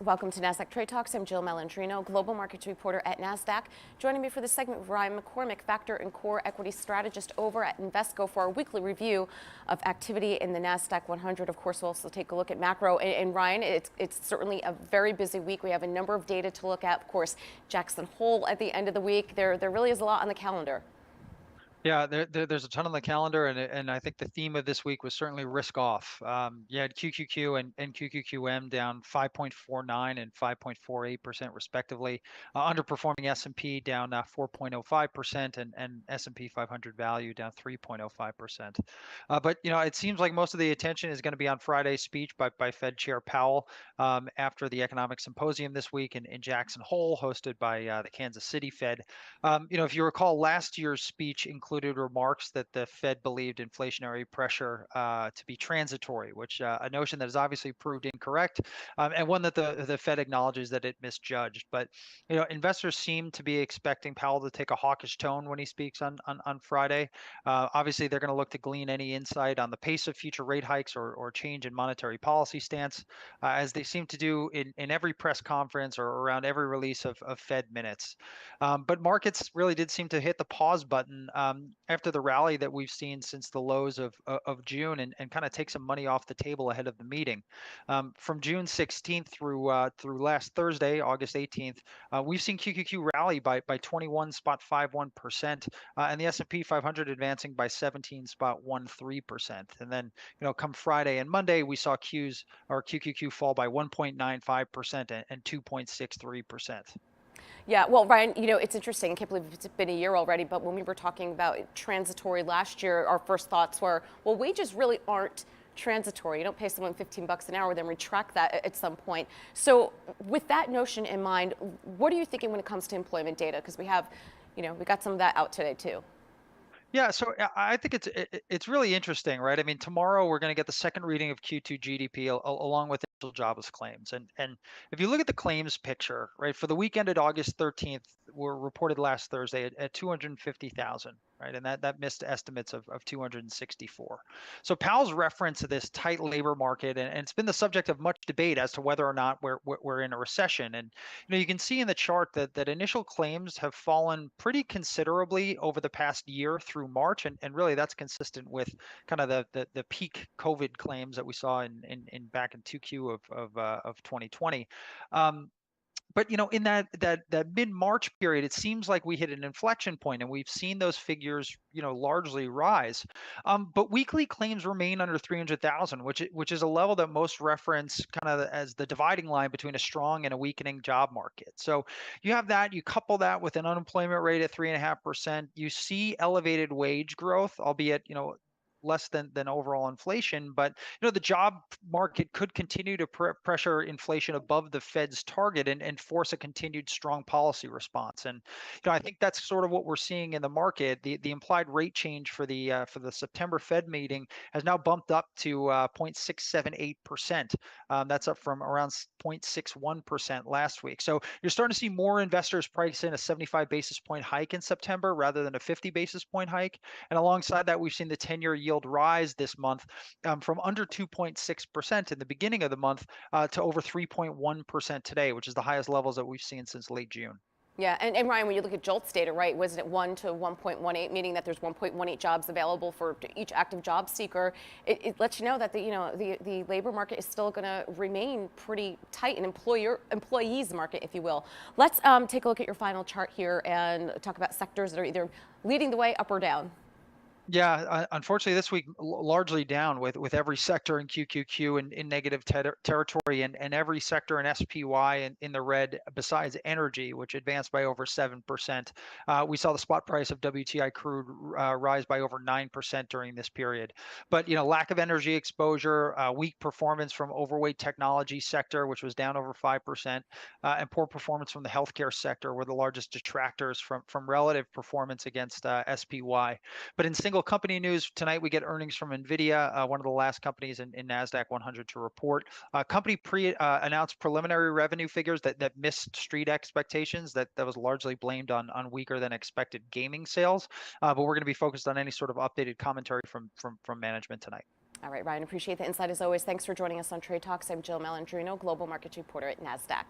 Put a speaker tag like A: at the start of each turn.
A: Welcome to Nasdaq Trade Talks. I'm Jill Malandrino, global markets reporter at Nasdaq. Joining me for this segment, Ryan McCormack, factor and core equity strategist over at Invesco for our weekly review of activity in the Nasdaq-100. Of course, we'll also take a look at macro. And Ryan, it's certainly a very busy week. We have a number of data to look at. Of course, Jackson Hole at the end of the week. There really is a lot on the calendar.
B: Yeah, there's a ton on the calendar, and I think the theme of this week was certainly risk off. You had QQQ and QQQM down 5.49 and 5.48% respectively, underperforming S&P down 4.05% and S&P 500 value down 3.05%. But it seems like most of the attention is going to be on Friday's speech by Fed Chair Powell after the economic symposium this week in Jackson Hole, hosted by the Kansas City Fed. If you recall, last year's speech included remarks that the Fed believed inflationary pressure to be transitory, which a notion that has obviously proved incorrect, and one that the Fed acknowledges that it misjudged. But investors seem to be expecting Powell to take a hawkish tone when he speaks on Friday. Obviously, they're going to look to glean any insight on the pace of future rate hikes or change in monetary policy stance, as they seem to do in every press conference or around every release of Fed minutes. But markets really did seem to hit the pause button after the rally that we've seen since the lows of June, and kind of take some money off the table ahead of the meeting. From June 16th through last Thursday, August 18th, we've seen QQQ rally by 21.51%, and the S&P 500 advancing by 17.13%. And then come Friday and Monday, we saw QQQ fall by 1.95% and 2.63%.
A: Yeah, well, Ryan, it's interesting. I can't believe it's been a year already, but when we were talking about transitory last year, our first thoughts were, well, wages really aren't transitory. You don't pay someone $15 an hour, then retract that at some point. So with that notion in mind, what are you thinking when it comes to employment data? Because we got some of that out today too.
B: Yeah, so I think it's really interesting, right? I mean, tomorrow we're going to get the second reading of Q2 GDP along with initial jobless claims. And if you look at the claims picture, right, for the week ended August 13th, were reported last Thursday at 250,000, right? And that missed estimates of 264. So Powell's reference to this tight labor market, and it's been the subject of much debate as to whether or not we're in a recession. And you can see in the chart that initial claims have fallen pretty considerably over the past year through March, and really that's consistent with kind of the peak COVID claims that we saw in back in 2Q of 2020. But in that mid-March period, it seems like we hit an inflection point, and we've seen those figures largely rise. But weekly claims remain under 300,000, which is a level that most reference kind of as the dividing line between a strong and a weakening job market. So you have that, you couple that with an unemployment rate at 3.5%. You see elevated wage growth, albeit less than overall inflation, but the job market could continue to pressure inflation above the Fed's target and force a continued strong policy response. And I think that's sort of what we're seeing in the market. The implied rate change for the September Fed meeting has now bumped up to 0.678%. That's up from around 0.61% last week. So you're starting to see more investors price in a 75 basis point hike in September rather than a 50 basis point hike. And alongside that, we've seen the 10-year yield rise this month from under 2.6% in the beginning of the month to over 3.1% today, which is the highest levels that we've seen since late June.
A: Yeah, and Ryan, when you look at JOLTS data, right, wasn't it 1 to 1.18, meaning that there's 1.18 jobs available for each active job seeker? It lets you know that the labor market is still going to remain pretty tight, an employees market, if you will. Let's take a look at your final chart here and talk about sectors that are either leading the way up or down.
B: Yeah, unfortunately, this week largely down with every sector in QQQ in negative territory, and every sector in SPY in the red besides energy, which advanced by over 7%. We saw the spot price of WTI crude rise by over 9% during this period. But lack of energy exposure, weak performance from overweight technology sector, which was down over 5%, and poor performance from the healthcare sector were the largest detractors from relative performance against SPY. But in single company news tonight, we get earnings from NVIDIA, one of the last companies in Nasdaq-100 to report. Company announced preliminary revenue figures that missed street expectations. That was largely blamed on weaker than expected gaming sales. But we're going to be focused on any sort of updated commentary from management tonight.
A: All right, Ryan, appreciate the insight as always. Thanks for joining us on Trade Talks. I'm Jill Malandrino, Global Markets Reporter at Nasdaq.